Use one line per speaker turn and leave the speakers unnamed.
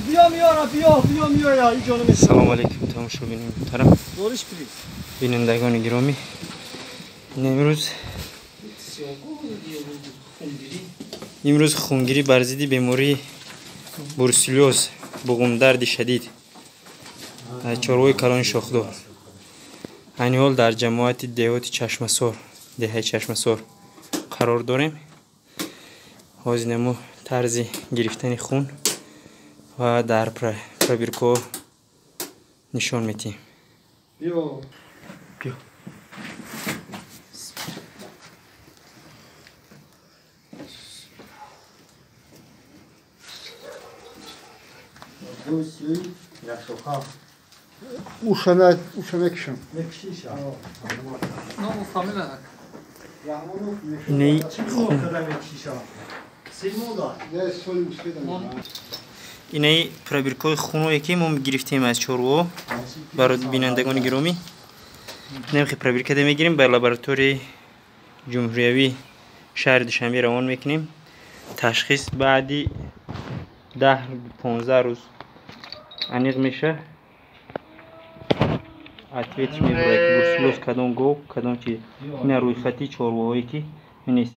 بیا میارم بیا میارم این جانم.
سلام علیکم تماشاگران محترم،
دورش بری
بینندگان گرامی. امروز خونگیری بر ضد بیماری بروسلوز بغم شدید چاروای کلان شاخدار این حال در جماعت دهات چشمسار دهه چشمسار قرار داریم. حاضرینمو طرز گرفتن خون و در پرویرکو نشان میدیم. بیا
Ушамекшим.
اینه پرویرکوی خونو یکی ما گرفتیم از چاروا برای بینندگان گرامی. نمیخوای پرویرکو میگیریم بر لابراتوری جمهوریوی شهر دوشنبه روان میکنیم. تشخیص بعدی 10-15 روز انیق میشه. اتویتش میبره که بروسلوز کدام گو کدام چی. این روی خطی چارواهایی که نیست.